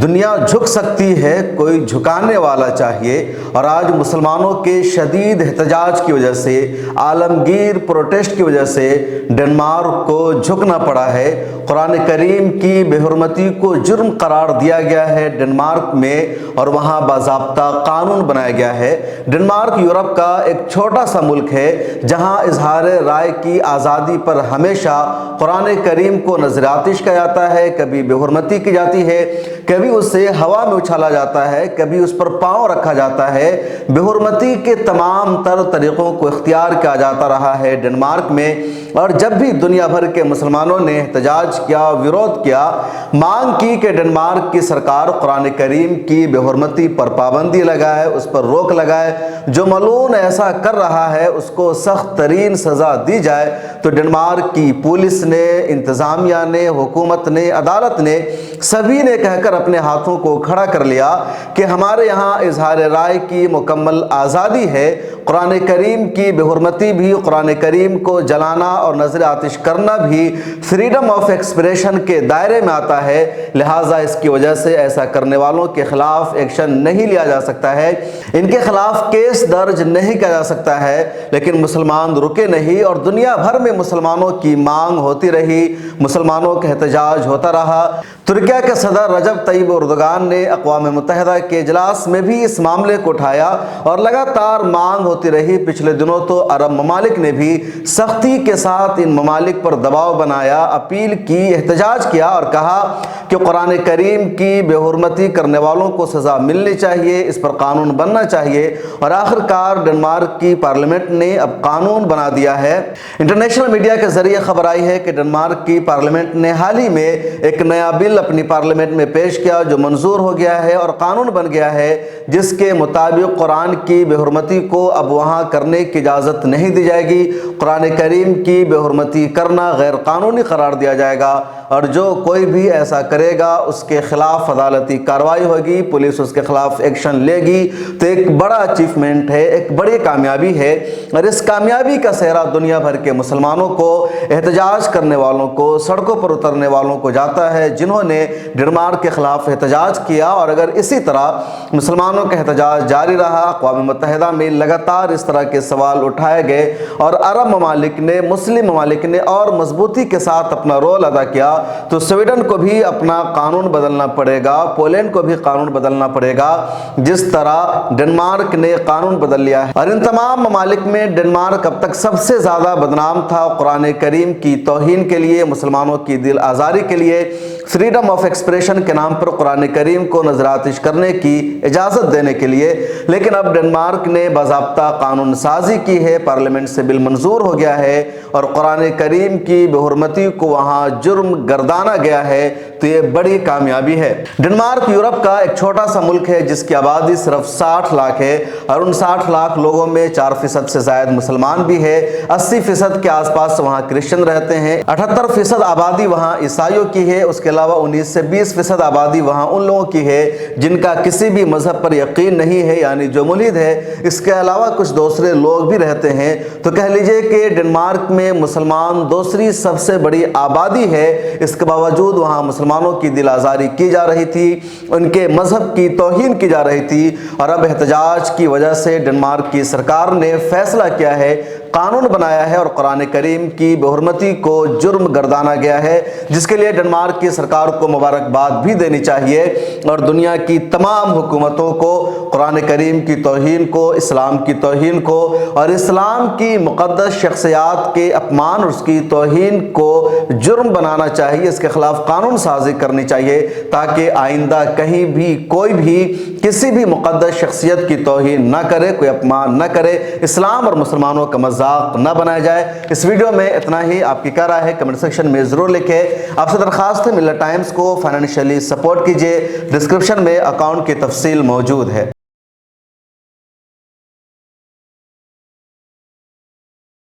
دنیا جھک سکتی ہے، کوئی جھکانے والا چاہیے، اور آج مسلمانوں کے شدید احتجاج کی وجہ سے، عالمگیر پروٹیسٹ کی وجہ سے ڈنمارک کو جھکنا پڑا ہے۔ قرآن کریم کی بے حرمتی کو جرم قرار دیا گیا ہے ڈنمارک میں، اور وہاں باضابطہ قانون بنایا گیا ہے۔ ڈنمارک یورپ کا ایک چھوٹا سا ملک ہے جہاں اظہار رائے کی آزادی پر ہمیشہ قرآن کریم کو نظر آتش کیا جاتا ہے، کبھی بے حرمتی کی جاتی ہے، کبھی اسے ہوا میں اچھالا جاتا ہے، کبھی اس پر پاؤں رکھا جاتا ہے۔ بے حرمتی کے تمام تر طریقوں کو اختیار کیا جاتا رہا ہے ڈنمارک میں، اور جب بھی دنیا بھر کے مسلمانوں نے احتجاج کیا، ویرودھ کیا، مانگ کی کہ ڈنمارک کی سرکار قرآن کریم کی بے حرمتی پر پابندی لگائے، اس پر روک لگائے، جو ملعون ایسا کر رہا ہے اس کو سخت ترین سزا دی جائے، تو ڈنمارک کی پولیس نے، انتظامیہ نے، حکومت نے، عدالت نے، سبھی نے کہہ کر اپنے ہاتھوں کو کھڑا کر لیا کہ ہمارے یہاں اظہار رائے کی مکمل آزادی ہے۔ قرآن کریم کی بے حرمتی بھی، قرآن کریم کو جلانا اور نظر آتش کرنا بھی فریڈم آف ایکسپریشن کے دائرے میں آتا ہے، لہٰذا اس کی وجہ سے ایسا کرنے والوں کے خلاف ایکشن نہیں لیا جا سکتا ہے، ان کے خلاف کیس درج نہیں کیا جا سکتا ہے۔ لیکن مسلمان رکے نہیں، اور دنیا بھر میں مسلمانوں کی مانگ ہوتی رہی، مسلمانوں کا احتجاج ہوتا رہا۔ ترکیہ کے صدر رجب طیب اردوغان نے اقوام متحدہ کے اجلاس میں بھی اس معاملے کو اٹھایا، اور لگاتار مانگ ہوتی رہی۔ پچھلے دنوں تو عرب ممالک نے بھی سختی کے ساتھ ان ممالک پر دباؤ بنایا، اپیل کی، احتجاج کیا، اور کہا کہ قرآن کریم کی بے حرمتی کرنے والوں کو سزا ملنی چاہیے، اس پر قانون بننا چاہیے، اور آخرکار ڈنمارک کی پارلیمنٹ نے اب قانون بنا دیا ہے۔ انٹرنیشنل میڈیا کے ذریعے خبر آئی ہے کہ ڈنمارک کی پارلیمنٹ نے حال ہی میں ایک نیا بل اپنی پارلیمنٹ میں پیش کیا جو منظور ہو گیا ہے اور قانون بن گیا ہے، جس کے مطابق قرآن کی بے حرمتی کو اب وہاں کرنے کی اجازت نہیں دی جائے گی۔ قرآن کریم کی بے حرمتی کرنا غیر قانونی قرار دیا جائے گا، اور جو کوئی بھی ایسا کرے گا اس کے خلاف عدالتی کارروائی ہوگی، پولیس اس کے خلاف ایکشن لے گی۔ تو ایک بڑا اچیومنٹ ہے، ایک بڑی کامیابی ہے، اور اس کامیابی کا سہرا دنیا بھر کے مسلمانوں کو، احتجاج کرنے والوں کو، سڑکوں پر اترنے والوں کو جاتا ہے جنہوں نے ڈنمارک کے خلاف احتجاج کیا۔ اور اگر اسی طرح مسلمانوں کا احتجاج جاری رہا، اقوام متحدہ میں لگاتار اس طرح کے سوال اٹھائے گئے، اور عرب ممالک نے، مسلم ممالک نے اور مضبوطی کے ساتھ اپنا رول ادا کیا، تو سویڈن کو بھی اپنا قانون بدلنا پڑے گا، پولینڈ کو بھی قانون بدلنا پڑے گا، جس طرح ڈنمارک نے قانون بدل لیا ہے۔ اور ان تمام ممالک میں ڈنمارک اب تک سب سے زیادہ بدنام تھا قرآن کریم کی توہین کے لیے، مسلمانوں کی دل آزاری کے لیے، فریڈم آف ایکسپریشن کے نام پر قرآن کریم کو نظر آتش کرنے کی اجازت دینے کے لیے۔ لیکن اب ڈنمارک نے باضابطہ قانون سازی کی ہے، پارلیمنٹ سے بل منظور ہو گیا ہے، اور قرآن کریم کی بے حرمتی کو وہاں جرم گردانا گیا ہے، تو یہ بڑی کامیابی ہے۔ ڈنمارک یورپ کا ایک چھوٹا سا ملک ہے جس کی آبادی صرف 60 لاکھ ہے، اور ان 60 لاکھ لوگوں میں 4% سے زائد مسلمان بھی ہے، 80% کے آس پاس وہاں کرسچن رہتے ہیں، 78% آبادی وہاں عیسائیوں کی ہے، اس کے علاوہ 19 سے 20% آبادی وہاں ان لوگوں کی ہے جن کا کسی بھی مذہب پر یقین نہیں ہے، یعنی جو ملحد ہے۔ اس کے علاوہ کچھ دوسرے لوگ بھی رہتے ہیں، تو کہہ لیجئے کہ ڈنمارک میں مسلمان دوسری سب سے بڑی آبادی ہے۔ اس کے باوجود وہاں مسلمانوں کی دل آزاری کی جا رہی تھی، ان کے مذہب کی توہین کی جا رہی تھی، اور اب احتجاج کی وجہ سے ڈنمارک کی سرکار نے فیصلہ کیا ہے، قانون بنایا ہے، اور قرآن کریم کی بے حرمتی کو جرم گردانا گیا ہے، جس کے لیے ڈنمارک کی سرکار کو مبارکباد بھی دینی چاہیے، اور دنیا کی تمام حکومتوں کو قرآن کریم کی توہین کو، اسلام کی توہین کو، اور اسلام کی مقدس شخصیات کے اپمان اور اس کی توہین کو جرم بنانا چاہیے، اس کے خلاف قانون سازی کرنی چاہیے، تاکہ آئندہ کہیں بھی کوئی بھی کسی بھی مقدس شخصیت کی توہین نہ کرے، کوئی اپمان نہ کرے، اسلام اور مسلمانوں کا مذاق نہ بنایا جائے۔ اس ویڈیو میں اتنا ہی۔ آپ کی کیا رائے ہے کمنٹ سیکشن میں ضرور لکھیں۔ آپ سے درخواست ہے ملت ٹائمز کو فائنینشلی سپورٹ کیجئے، ڈسکرپشن میں اکاؤنٹ کی تفصیل موجود ہے۔